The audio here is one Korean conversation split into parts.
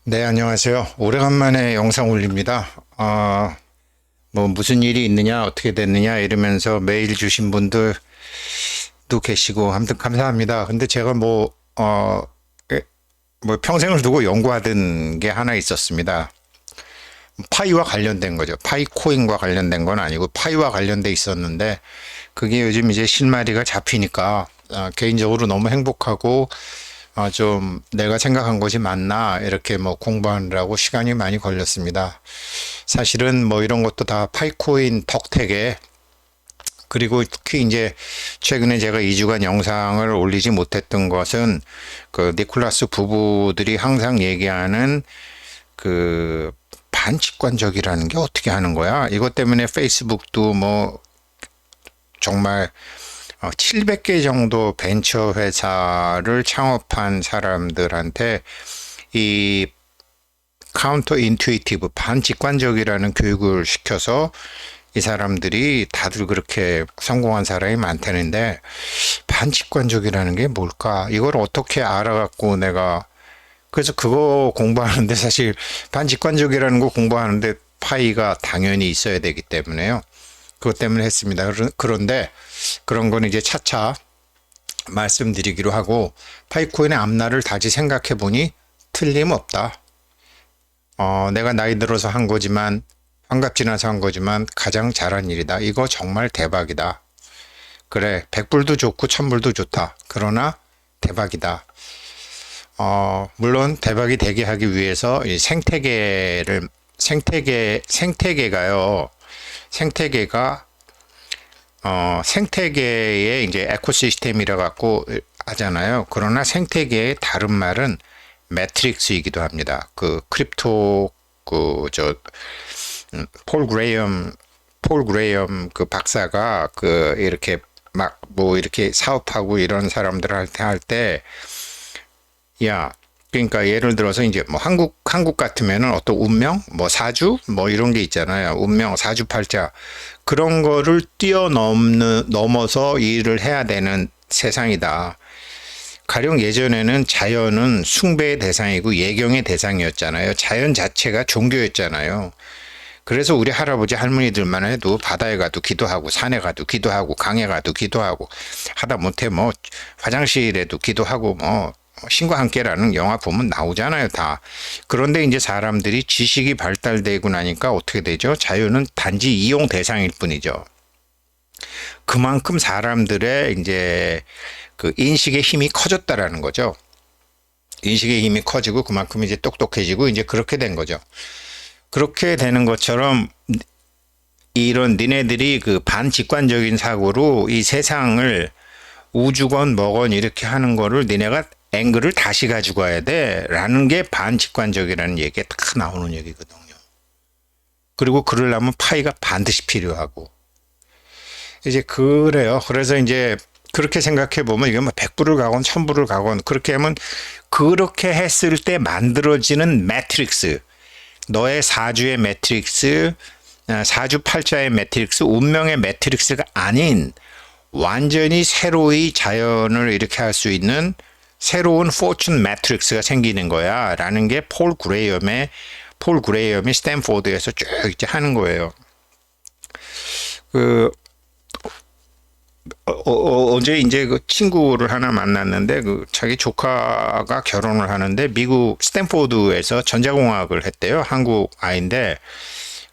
네, 안녕하세요. 오래간만에 영상 올립니다. 뭐 무슨 일이 있느냐, 어떻게 됐느냐 이러면서 메일 주신 분들도 계시고 아무튼 감사합니다. 근데 제가 예, 뭐 평생을 두고 연구하던 게 하나 있었습니다. 파이와 관련된 거죠. 파이코인과 관련된 건 아니고 파이와 관련돼 있었는데 그게 요즘 이제 실마리가 잡히니까 개인적으로 너무 행복하고 좀 내가 생각한 것이 맞나 이렇게 뭐 공부하느라고 시간이 많이 걸렸습니다. 사실은 뭐 이런 것도 다 파이코인 덕택에 그리고 특히 이제 최근에 제가 2주간 영상을 올리지 못했던 것은 그 니콜라스 부부들이 항상 얘기하는 그 반직관적이라는 게 어떻게 하는 거야? 이것 때문에 페이스북도 뭐 정말 700개 정도 벤처 회사를 창업한 사람들한테 이 카운터 인투이티브 반직관적이라는 교육을 시켜서 이 사람들이 다들 그렇게 성공한 사람이 많다는데 반직관적이라는 게 뭘까? 이걸 어떻게 알아갖고 내가 그래서 그거 공부하는데 사실 반직관적이라는 거 공부하는데 파이가 당연히 있어야 되기 때문에요. 그것 때문에 했습니다. 그런데 그런 건 이제 차차 말씀드리기로 하고 파이코인의 앞날을 다시 생각해 보니 틀림없다. 내가 나이 들어서 한 거지만 환갑 지나서 한 거지만 가장 잘한 일이다. 이거 정말 대박이다. 그래, 100불도 좋고 1000불도 좋다. 그러나 대박이다. 물론 대박이 되게 하기 위해서 이 생태계가요. 생태계가 생태계의 이제 에코시스템이라 갖고 하잖아요. 그러나 생태계의 다른 말은 매트릭스이기도 합니다. 그 크립토 폴 그레이엄 그 박사가 그 이렇게 막 뭐 이렇게 사업하고 이런 사람들한테 할 때 야, 그러니까 예를 들어서 이제 뭐 한국 같으면은 어떤 운명, 뭐 사주, 뭐 이런 게 있잖아요. 운명, 사주팔자 그런 거를 넘어서 일을 해야 되는 세상이다. 가령 예전에는 자연은 숭배의 대상이고 예경의 대상이었잖아요. 자연 자체가 종교였잖아요. 그래서 우리 할아버지 할머니들만 해도 바다에 가도 기도하고 산에 가도 기도하고 강에 가도 기도하고 하다 못해 뭐 화장실에도 기도하고 뭐 신과 함께라는 영화 보면 나오잖아요, 다. 그런데 이제 사람들이 지식이 발달되고 나니까 어떻게 되죠? 자유는 단지 이용 대상일 뿐이죠. 그만큼 사람들의 이제 그 인식의 힘이 커졌다라는 거죠. 인식의 힘이 커지고 그만큼 이제 똑똑해지고 이제 그렇게 된 거죠. 그렇게 되는 것처럼 이런 니네들이 그 반직관적인 사고로 이 세상을 우주건 뭐건 이렇게 하는 거를 니네가 앵글을 다시 가지고 와야 돼 라는 게 반직관적이라는 얘기가 딱 나오는 얘기거든요. 그리고 그러려면 파이가 반드시 필요하고 이제 그래요. 그래서 이제 그렇게 생각해 보면 이게 뭐 100불을 가건 1000불을 가건 그렇게 하면 그렇게 했을 때 만들어지는 매트릭스 너의 사주의 매트릭스 사주팔자의 매트릭스 운명의 매트릭스가 아닌 완전히 새로이 자연을 이렇게 할 수 있는 새로운 포춘 매트릭스가 생기는 거야 라는 게 폴 그레이엄이 스탠포드에서 쭉 이제 하는 거예요. 그 어제 이제 그 친구를 하나 만났는데 그 자기 조카가 결혼을 하는데 미국 스탠포드에서 전자공학을 했대요. 한국 아이인데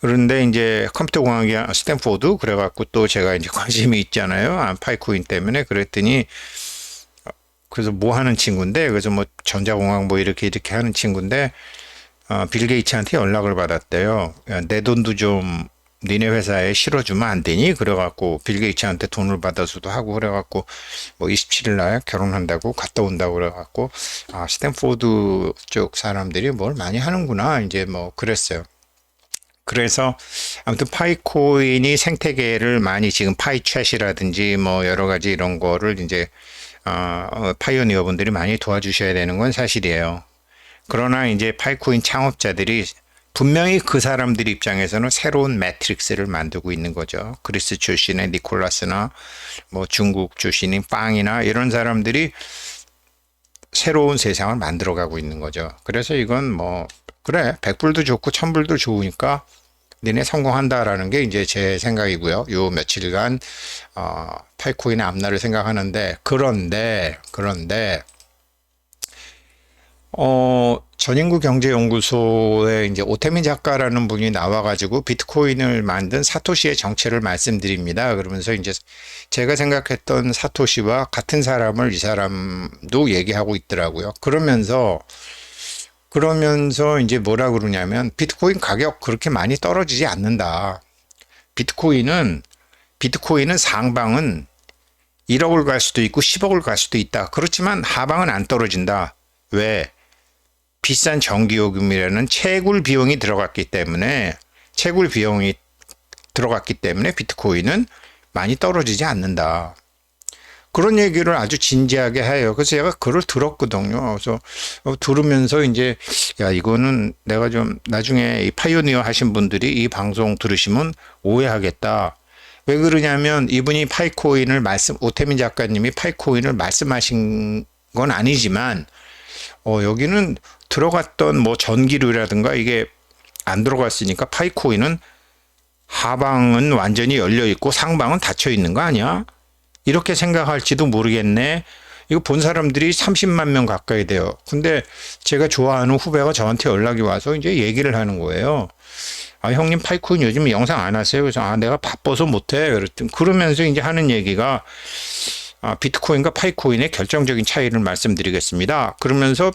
그런데 이제 컴퓨터공학이 스탠포드 그래갖고 또 제가 이제 관심이 있잖아요. 파이코인 때문에 그랬더니 그래서 뭐 하는 친구인데 그래서 뭐 전자공학 뭐 이렇게 하는 친구인데 빌 게이츠한테 연락을 받았대요. 야, 내 돈도 좀 니네 회사에 실어주면 안 되니? 그래갖고 빌 게이츠한테 돈을 받아서도 하고 그래갖고 뭐 27일 날 결혼한다고 갔다 온다고 그래갖고 스탠포드 쪽 사람들이 뭘 많이 하는구나 이제 뭐 그랬어요. 그래서 아무튼 파이코인이 생태계를 많이 지금 파이챗이라든지 뭐 여러 가지 이런 거를 이제 파이오니어 분들이 많이 도와주셔야 되는 건 사실이에요. 그러나 이제 파이코인 창업자들이 분명히 그 사람들 입장에서는 새로운 매트릭스를 만들고 있는 거죠. 그리스 출신의 니콜라스나 뭐 중국 출신인 빵이나 이런 사람들이 새로운 세상을 만들어가고 있는 거죠. 그래서 이건 뭐 그래, 100불도 좋고 1000불도 좋으니까 니네 성공한다라는 게 이제 제 생각이고요. 요 며칠간 파이코인의 앞날을 생각하는데, 그런데 전인구 경제연구소에 이제 오태민 작가라는 분이 나와가지고 비트코인을 만든 사토시의 정체를 말씀드립니다. 그러면서 이제 제가 생각했던 사토시와 같은 사람을 이 사람도 얘기하고 있더라고요. 그러면서 이제 뭐라 그러냐면 비트코인 가격 그렇게 많이 떨어지지 않는다. 비트코인은 상방은 1억을 갈 수도 있고 10억을 갈 수도 있다. 그렇지만 하방은 안 떨어진다. 왜? 비싼 전기요금이라는 채굴 비용이 들어갔기 때문에 비트코인은 많이 떨어지지 않는다. 그런 얘기를 아주 진지하게 해요. 그래서 제가 그걸 들었거든요. 그래서 들으면서 이제 야 이거는 내가 좀 나중에 이 파이오니어 하신 분들이 이 방송 들으시면 오해하겠다. 왜 그러냐면 이분이 오태민 작가님이 파이코인을 말씀하신 건 아니지만 여기는 들어갔던 뭐 전기료라든가 이게 안 들어갔으니까 파이코인은 하방은 완전히 열려 있고 상방은 닫혀 있는 거 아니야? 이렇게 생각할지도 모르겠네. 이거 본 사람들이 30만 명 가까이 돼요. 근데 제가 좋아하는 후배가 저한테 연락이 와서 이제 얘기를 하는 거예요. 아, 형님 파이코인 요즘 영상 안 하세요? 그래서 내가 바빠서 못해. 그러면서 이제 하는 얘기가 비트코인과 파이코인의 결정적인 차이를 말씀드리겠습니다. 그러면서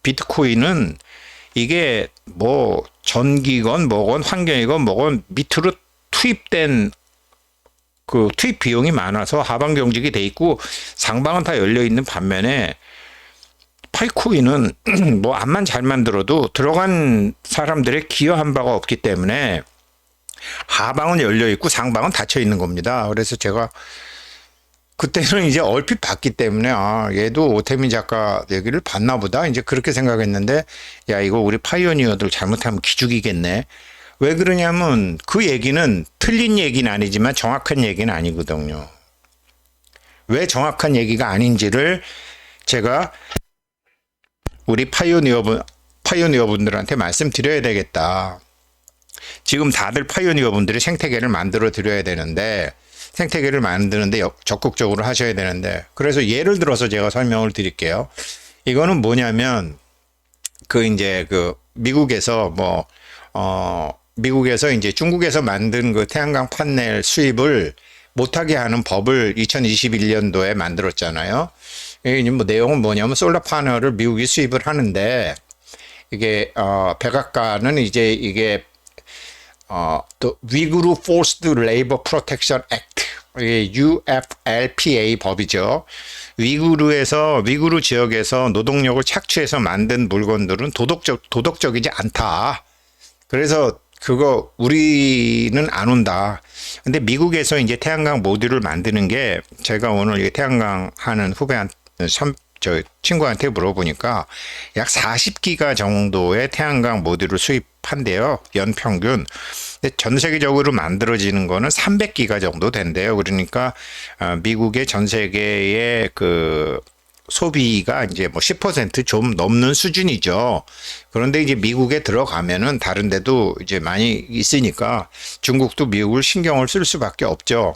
비트코인은 이게 뭐 전기건 뭐건 환경이건 뭐건 밑으로 투입된 그 투입 비용이 많아서 하방 경직이 돼 있고 상방은 다 열려 있는 반면에 파이코인은 뭐 암만 잘 만들어도 들어간 사람들의 기여한 바가 없기 때문에 하방은 열려 있고 상방은 닫혀 있는 겁니다. 그래서 제가 그때는 이제 얼핏 봤기 때문에 얘도 오태민 작가 얘기를 봤나 보다 이제 그렇게 생각했는데 야 이거 우리 파이오니어들 잘못하면 기죽이겠네. 왜 그러냐면 그 얘기는 틀린 얘기는 아니지만 정확한 얘기는 아니거든요. 왜 정확한 얘기가 아닌지를 제가 우리 파이오니어 분들한테 말씀드려야 되겠다. 지금 다들 파이오니어 분들이 생태계를 만들어 드려야 되는데 생태계를 만드는데 적극적으로 하셔야 되는데 그래서 예를 들어서 제가 설명을 드릴게요. 이거는 뭐냐면 이제 미국에서 미국에서 이제 중국에서 만든 그 태양광 판넬 수입을 못하게 하는 법을 2021년도에 만들었잖아요. 이게 뭐 내용은 뭐냐면 솔라 파널을 미국이 수입을 하는데 이게 백악관은 이제 이게 또 위구르 Forced Labor Protection Act 이게 UFLPA 법이죠. 위구르 지역에서 노동력을 착취해서 만든 물건들은 도덕적이지 않다. 그래서 그거 우리는 안 온다. 근데 미국에서 이제 태양광 모듈을 만드는 게 제가 오늘 태양광 하는 저 친구한테 물어보니까 약 40기가 정도의 태양광 모듈을 수입한대요. 연평균. 근데 전 세계적으로 만들어지는 거는 300기가 정도 된대요. 그러니까 미국의 전 세계의 소비가 이제 뭐 10%좀 넘는 수준이죠. 그런데 이제 미국에 들어가면은 다른 데도 이제 많이 있으니까 중국도 미국을 신경을 쓸 수밖에 없죠.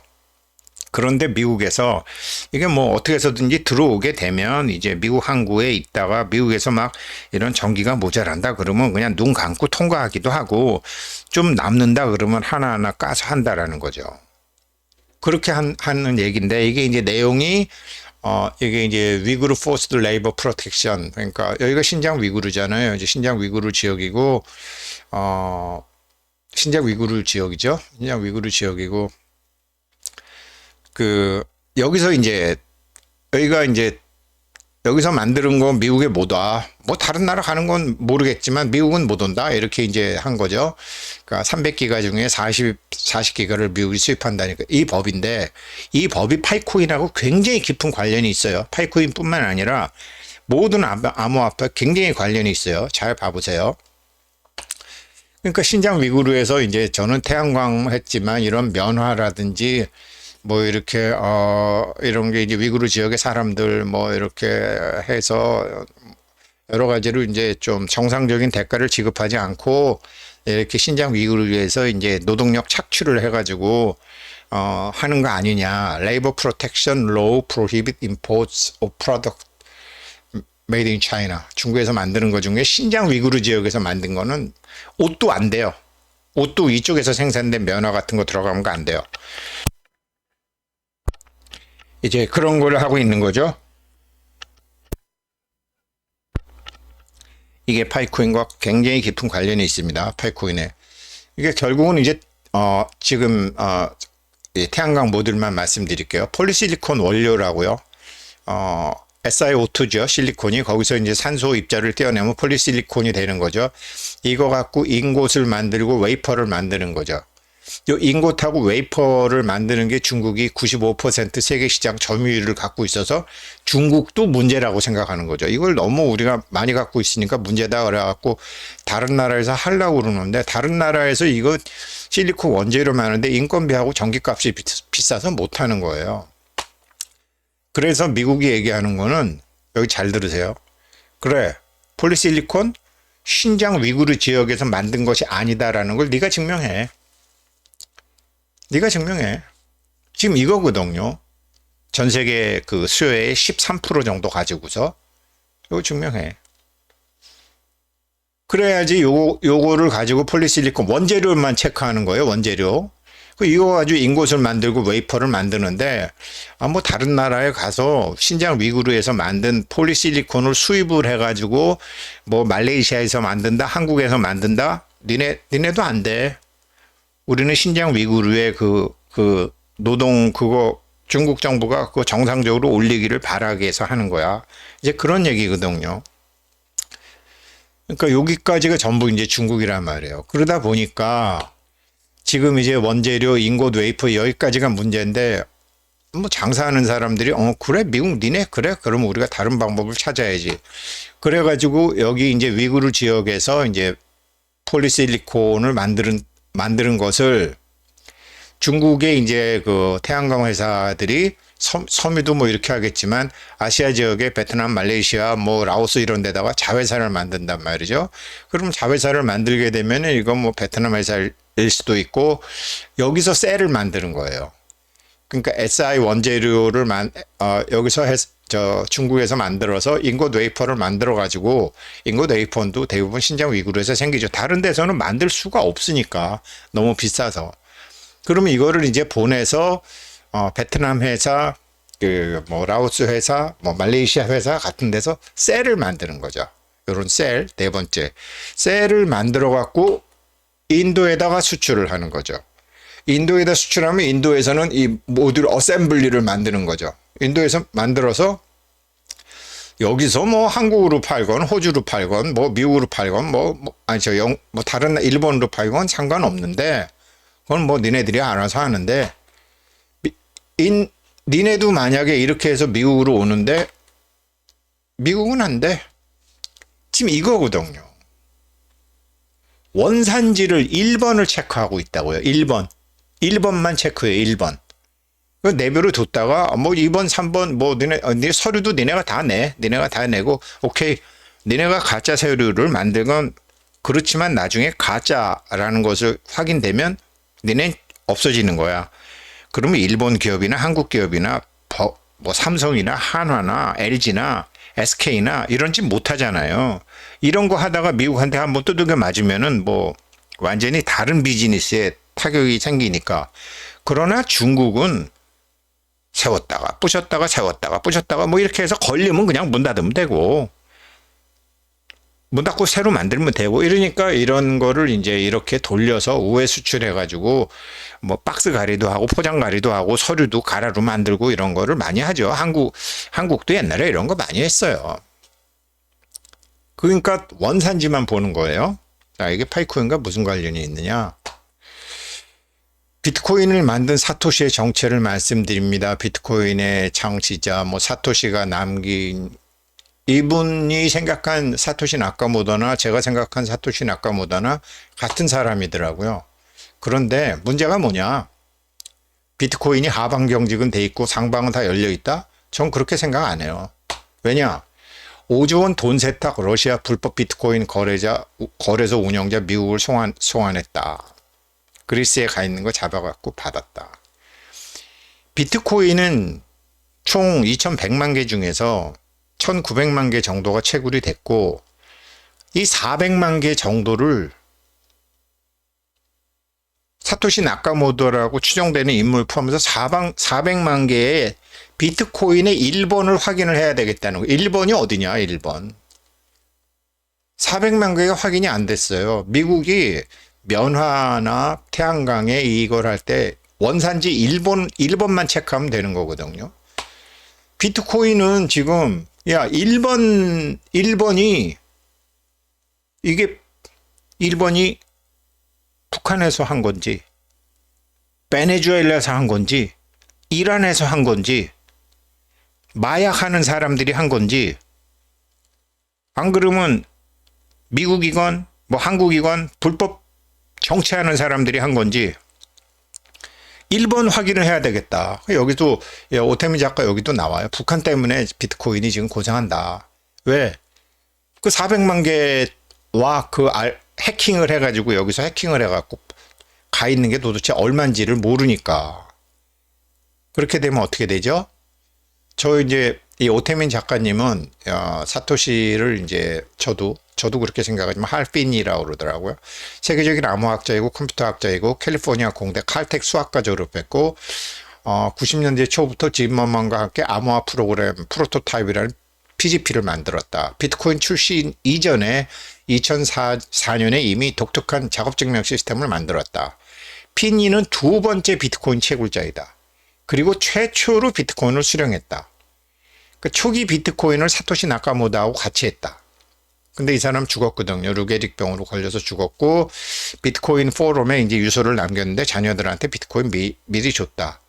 그런데 미국에서 이게 뭐 어떻게 해서든지 들어오게 되면 이제 미국 항구에 있다가 미국에서 막 이런 전기가 모자란다 그러면 그냥 눈 감고 통과하기도 하고 좀 남는다 그러면 하나하나 까서 한다라는 거죠. 그렇게 하는 얘기인데 이게 이제 내용이 이게 이제 위구르 포스드 레이버 프로텍션 그러니까 여기가 신장 위구르잖아요. 이제 신장 위구르 지역이고 신장 위구르 지역이죠. 신장 위구르 지역이고 여기서 이제 여기가 이제 여기서 만드는 건 미국에 못 와. 뭐 다른 나라 가는 건 모르겠지만 미국은 못 온다. 이렇게 이제 한 거죠. 그러니까 300기가 중에 40기가를 미국이 수입한다니까 이 법인데 이 법이 파이코인하고 굉장히 깊은 관련이 있어요. 파이코인뿐만 아니라 모든 암호화폐 굉장히 관련이 있어요. 잘 봐보세요. 그러니까 신장 위구르에서 이제 저는 태양광 했지만 이런 면화라든지 뭐 이렇게 이런 게 이제 위구르 지역의 사람들 뭐 이렇게 해서 여러 가지로 이제 좀 정상적인 대가를 지급하지 않고 이렇게 신장 위구를 위해서 이제 노동력 착취를 해가지고 하는 거 아니냐. Labor Protection Law Prohibit Imports of Product Made in China. 중국에서 만드는 것 중에 신장 위구르 지역에서 만든 거는 옷도 안 돼요. 옷도 이쪽에서 생산된 면화 같은 거 들어가면 안 돼요. 이제 그런 걸 하고 있는 거죠. 이게 파이코인과 굉장히 깊은 관련이 있습니다. 파이코인에. 이게 결국은 이제 지금 태양광 모듈만 말씀드릴게요. 폴리실리콘 원료라고요. SiO2죠. 실리콘이 거기서 이제 산소 입자를 떼어내면 폴리실리콘이 되는 거죠. 이거 갖고 인곳을 만들고 웨이퍼를 만드는 거죠. 이 인곳하고 웨이퍼를 만드는 게 중국이 95% 세계 시장 점유율을 갖고 있어서 중국도 문제라고 생각하는 거죠. 이걸 너무 우리가 많이 갖고 있으니까 문제다 그래갖고 다른 나라에서 하려고 그러는데 다른 나라에서 이거 실리콘 원재료 많은데 인건비하고 전기값이 비싸서 못하는 거예요. 그래서 미국이 얘기하는 거는 여기 잘 들으세요. 그래, 폴리실리콘 신장 위구르 지역에서 만든 것이 아니다라는 걸 네가 증명해. 네가 증명해. 지금 이거거든요. 전 세계 그 수요의 13% 정도 가지고서 이거 증명해. 그래야지 요거를 가지고 폴리실리콘 원재료만 체크하는 거예요. 원재료. 이거 가지고 인곳을 만들고 웨이퍼를 만드는데 뭐 다른 나라에 가서 신장 위구르에서 만든 폴리실리콘을 수입을 해가지고 뭐 말레이시아에서 만든다, 한국에서 만든다. 니네도 안 돼. 우리는 신장 위구르의 그 노동 그거 중국 정부가 그거 정상적으로 올리기를 바라기 위해서 하는 거야. 이제 그런 얘기거든요. 그러니까 여기까지가 전부 이제 중국이란 말이에요. 그러다 보니까 지금 이제 원재료, 인곳, 웨이퍼 여기까지가 문제인데 뭐 장사하는 사람들이 그래 미국 니네 그래 그럼 우리가 다른 방법을 찾아야지. 그래가지고 여기 이제 위구르 지역에서 이제 폴리실리콘을 만드는 것을 중국의 이제 그 태양광 회사들이 섬유도 뭐 이렇게 하겠지만 아시아 지역에 베트남, 말레이시아, 뭐 라오스 이런 데다가 자회사를 만든단 말이죠. 그럼 자회사를 만들게 되면 이건 뭐 베트남 회사일 수도 있고 여기서 셀을 만드는 거예요. 그러니까 SI 원재료를 여기서 중국에서 만들어서 인곳 웨이퍼를 만들어 가지고 인곳 웨이퍼도 대부분 신장 위구르에서 생기죠. 다른 데서는 만들 수가 없으니까 너무 비싸서. 그러면 이거를 이제 보내서 베트남 회사, 뭐 라오스 회사, 뭐 말레이시아 회사 같은 데서 셀을 만드는 거죠. 이런 셀, 네 번째 셀을 만들어 갖고 인도에다가 수출을 하는 거죠. 인도에다 수출하면 인도에서는 이 모듈 어셈블리를 만드는 거죠. 인도에서 만들어서 여기서 뭐 한국으로 팔건 호주로 팔건 뭐 미국으로 팔건 뭐 다른 일본으로 팔건 상관없는데 그건 뭐 니네들이 알아서 하는데 니네도 만약에 이렇게 해서 미국으로 오는데 미국은 안 돼. 지금 이거거든요. 원산지를 1번을 체크하고 있다고요. 1번만 체크해요. 1번. 내비로 뒀다가 뭐 2번, 3번 뭐 니네 서류도 니네가 다 내. 니네가 다 내고 오케이. 니네가 가짜 서류를 만들건 그렇지만 나중에 가짜라는 것을 확인되면 니네 없어지는 거야. 그러면 일본 기업이나 한국 기업이나 뭐 삼성이나 한화나 LG나 SK나 이런 짓 못 하잖아요. 이런 거 하다가 미국한테 한번 두들겨 맞으면은 뭐 완전히 다른 비즈니스에 타격이 생기니까. 그러나 중국은 세웠다가 부셨다가 세웠다가 부셨다가 뭐 이렇게 해서 걸리면 그냥 문 닫으면 되고 문 닫고 새로 만들면 되고 이러니까 이런 거를 이제 이렇게 돌려서 우회 수출해가지고 뭐 박스 가리도 하고 포장 가리도 하고 서류도 가라로 만들고 이런 거를 많이 하죠. 한국도 옛날에 이런 거 많이 했어요. 그러니까 원산지만 보는 거예요. 자, 이게 파이코인과 무슨 관련이 있느냐? 비트코인을 만든 사토시의 정체를 말씀드립니다. 비트코인의 창시자 뭐 사토시가 남긴 이분이 생각한 사토시 나카모토나 제가 생각한 사토시 나카모토나 같은 사람이더라고요. 그런데 문제가 뭐냐? 비트코인이 하방 경직은 돼 있고 상방은 다 열려 있다? 전 그렇게 생각 안 해요. 왜냐? 5조 원 돈 세탁 러시아 불법 비트코인 거래소 운영자 미국을 소환했다. 그리스에 가 있는 거 잡아갖고 받았다. 비트코인은 총 2100만 개 중에서 1900만 개 정도가 채굴이 됐고 이 400만 개 정도를 사토시 나카모토라고 추정되는 인물 포함해서 400만 개의 비트코인의 1번을 확인을 해야 되겠다는 거예요. 1번이 어디냐 1번. 400만 개가 확인이 안 됐어요. 미국이 면화나 태양광에 이걸 할 때 원산지 1번만 체크하면 되는 거거든요. 비트코인은 지금 1번이 이게 1번이 북한에서 한 건지 베네수엘라에서 한 건지 이란에서 한 건지 마약하는 사람들이 한 건지 안 그러면 미국이건 뭐 한국이건 불법 정치하는 사람들이 한 건지 1번 확인을 해야 되겠다. 여기도 오태미 작가 여기도 나와요. 북한 때문에 비트코인이 지금 고생한다. 왜? 그 400만 개와 그 해킹을 해가지고 여기서 해킹을 해갖고 가 있는 게 도대체 얼마인지를 모르니까 그렇게 되면 어떻게 되죠? 저 이제 이 오태민 작가님은 사토시를 이제 저도 그렇게 생각하지만 할핀이라고 그러더라고요. 세계적인 암호학자이고 컴퓨터학자이고 캘리포니아 공대 칼텍 수학과 졸업했고 90년대 초부터 짐머먼과 함께 암호화 프로그램 프로토타입이라는 PGP를 만들었다. 비트코인 출시 이전에 2004년에 이미 독특한 작업 증명 시스템을 만들었다. 피니는 두 번째 비트코인 채굴자이다. 그리고 최초로 비트코인을 수령했다. 그 초기 비트코인을 사토시 나카모토하고 같이 했다. 근데 이 사람 죽었거든요. 루게릭병으로 걸려서 죽었고 비트코인 포럼에 이제 유서를 남겼는데 자녀들한테 비트코인 미리 줬다.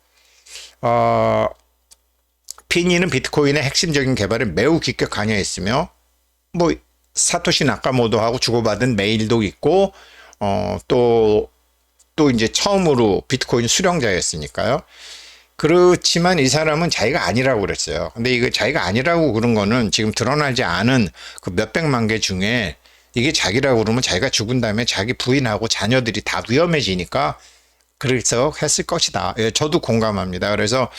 피니는 비트코인의 핵심적인 개발에 매우 깊게 관여했으며 뭐 사토시 나카모토하고 주고받은 메일도 있고 또 이제 처음으로 비트코인 수령자였으니까요. 그렇지만 이 사람은 자기가 아니라고 그랬어요. 근데 이거 자기가 아니라고 그런 거는 지금 드러나지 않은 그 몇백만 개 중에 이게 자기라고 그러면 자기가 죽은 다음에 자기 부인하고 자녀들이 다 위험해지니까 그래서 했을 것이다. 예, 저도 공감합니다. 그래서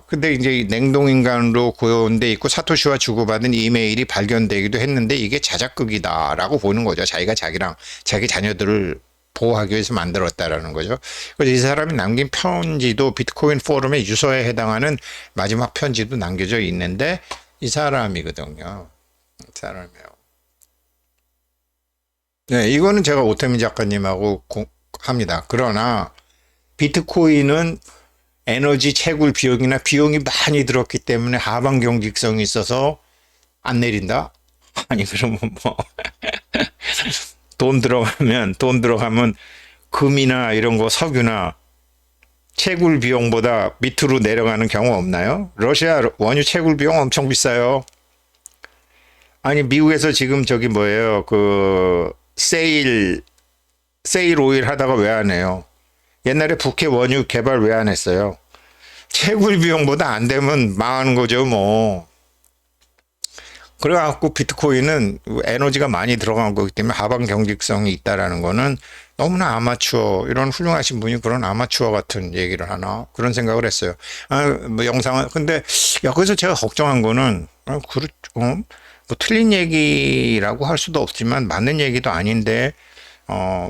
근데 이제 냉동인간으로 고여온 데 있고 사토시와 주고받은 이메일이 발견되기도 했는데 이게 자작극이다라고 보는 거죠. 자기가 자기 자녀들을 보호하기 위해서 만들었다라는 거죠. 그래서 이 사람이 남긴 편지도 비트코인 포럼의 유서에 해당하는 마지막 편지도 남겨져 있는데 이 사람이거든요. 이 사람이요. 네, 이거는 제가 오태민 작가님하고 합니다. 그러나 비트코인은 에너지 채굴 비용이나 비용이 많이 들었기 때문에 하방 경직성이 있어서 안 내린다? 아니 그러면 뭐 돈 들어가면 금이나 이런 거 석유나 채굴 비용보다 밑으로 내려가는 경우 없나요? 러시아 원유 채굴 비용 엄청 비싸요. 아니 미국에서 지금 저기 뭐예요? 그 세일 오일 하다가 왜 안 해요? 옛날에 북해 원유 개발 왜 안 했어요? 채굴 비용보다 안 되면 망하는 거죠, 뭐. 그래갖고 비트코인은 에너지가 많이 들어간 거기 때문에 하방 경직성이 있다라는 거는 너무나 아마추어, 이런 훌륭하신 분이 그런 아마추어 같은 얘기를 하나? 그런 생각을 했어요. 뭐 영상은, 근데 여기서 제가 걱정한 거는, 뭐 틀린 얘기라고 할 수도 없지만 맞는 얘기도 아닌데,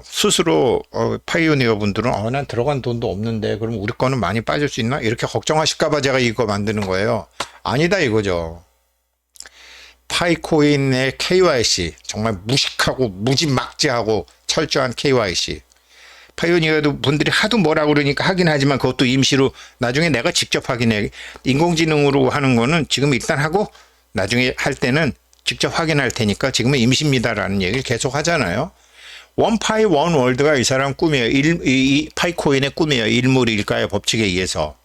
스스로 파이오니어 분들은 난 들어간 돈도 없는데 그럼 우리 거는 많이 빠질 수 있나? 이렇게 걱정하실까봐 제가 이거 만드는 거예요. 아니다 이거죠. 파이코인의 KYC 정말 무식하고 무지막지하고 철저한 KYC. 파이오니어 분들이 하도 뭐라 그러니까 하긴 하지만 그것도 임시로 나중에 내가 직접 확인해. 인공지능으로 하는 거는 지금 일단 하고 나중에 할 때는 직접 확인할 테니까 지금은 임시입니다라는 얘기를 계속 하잖아요. 원파이 원월드가 이 사람 꿈이에요. 이 파이코인의 꿈이에요. 일물일가의 법칙에 의해서.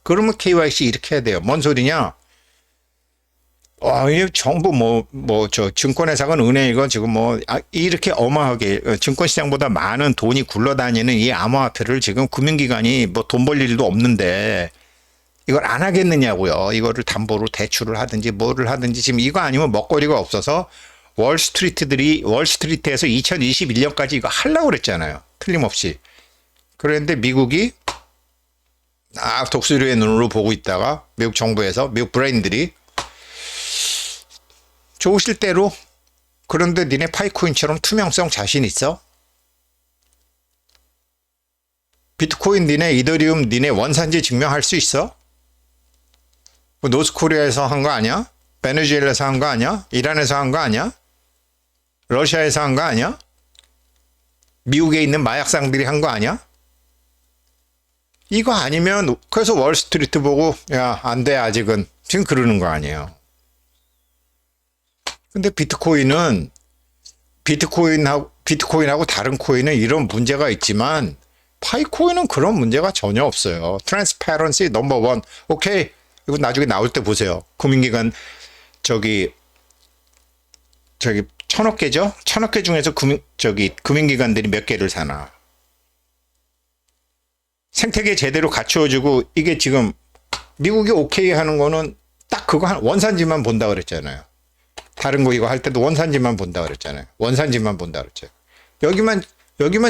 그러면 KYC 이렇게 해야 돼요. 뭔 소리냐? 이 정부 증권회사건 은행이건 지금 이렇게 어마하게 증권시장보다 많은 돈이 굴러다니는 이 암호화폐를 지금 금융기관이 돈 벌 일도 없는데 이걸 안 하겠느냐고요. 이거를 담보로 대출을 하든지 뭐를 하든지 지금 이거 아니면 먹거리가 없어서 월스트리트에서 2021년까지 이거 하려고 그랬잖아요. 틀림없이. 그런데 미국이 독수리의 눈으로 보고 있다가 미국 정부에서 미국 브레인들이 좋으실 대로 그런데 니네 파이코인처럼 투명성 자신 있어? 비트코인 니네 이더리움 니네 원산지 증명할 수 있어? 뭐 노스코리아에서 한 거 아니야? 베네수엘라에서 한 거 아니야? 이란에서 한 거 아니야? 러시아에서 한 거 아니야? 미국에 있는 마약상들이 한 거 아니야? 이거 아니면 그래서 월스트리트 보고 야, 안 돼 아직은 지금 그러는 거 아니에요. 근데 비트코인하고 다른 코인은 이런 문제가 있지만 파이코인은 그런 문제가 전혀 없어요. 트랜스퍼런시 넘버 원. 오케이. 이거 나중에 나올 때 보세요. 금융기관 저기 1,000억 개죠? 1,000억 개 중에서 금융기관들이 몇 개를 사나. 생태계 제대로 갖추어주고 이게 지금 미국이 오케이 하는 거는 딱 그거 원산지만 본다 그랬잖아요. 다른 거 이거 할 때도 원산지만 본다 그랬잖아요. 원산지만 본다 그랬죠. 여기만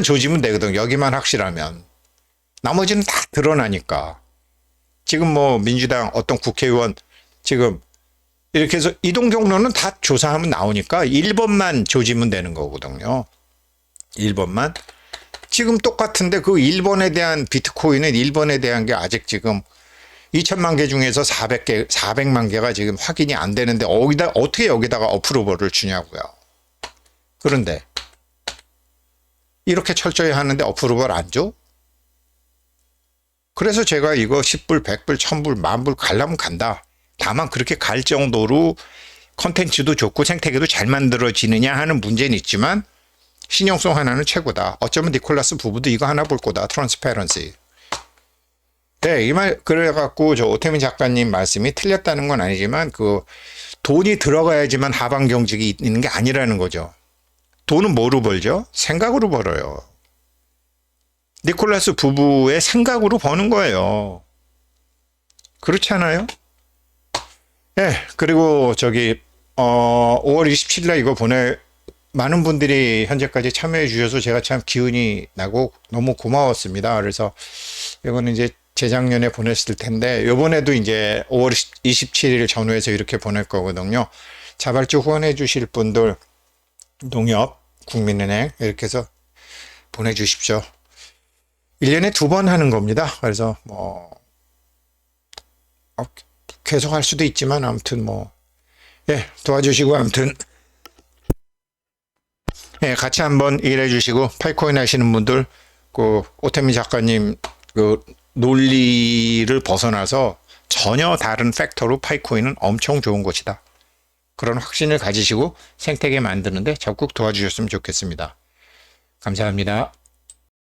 조지면 되거든. 여기만 확실하면. 나머지는 다 드러나니까. 지금 뭐 민주당 어떤 국회의원 지금 이렇게 해서 이동 경로는 다 조사하면 나오니까 1번만 조지면 되는 거거든요. 1번만. 지금 똑같은데 그 1번에 대한 비트코인은 1번에 대한 게 아직 지금 2천만 개 중에서 400만 개가 지금 확인이 안 되는데 어떻게 여기다가 어프로벌을 주냐고요. 그런데 이렇게 철저히 하는데 어프로벌 안 줘? 그래서 제가 이거 10불, 100불, 1000불, 10,000불 가려면 간다. 다만 그렇게 갈 정도로 컨텐츠도 좋고 생태계도 잘 만들어지느냐 하는 문제는 있지만 신용성 하나는 최고다. 어쩌면 니콜라스 부부도 이거 하나 볼 거다. 트랜스퍼런시. 네, 이 말 그래갖고 저 오태민 작가님 말씀이 틀렸다는 건 아니지만 그 돈이 들어가야지만 하방 경직이 있는 게 아니라는 거죠. 돈은 뭐로 벌죠? 생각으로 벌어요. 니콜라스 부부의 생각으로 버는 거예요. 그렇지 않아요? 예, 그리고 5월 27일 날 이거 많은 분들이 현재까지 참여해 주셔서 제가 참 기운이 나고 너무 고마웠습니다. 그래서 이거는 이제 재작년에 보냈을 텐데, 요번에도 이제 5월 27일 전후해서 이렇게 보낼 거거든요. 자발적 후원해 주실 분들, 농협, 국민은행, 이렇게 해서 보내주십시오. 1년에 2번 하는 겁니다. 그래서 계속 할 수도 있지만 아무튼 도와주시고 아무튼 같이 한번 일해 주시고 파이코인 하시는 분들 그 오태민 작가님 그 논리를 벗어나서 전혀 다른 팩터로 파이코인은 엄청 좋은 것이다. 그런 확신을 가지시고 생태계 만드는데 적극 도와주셨으면 좋겠습니다. 감사합니다.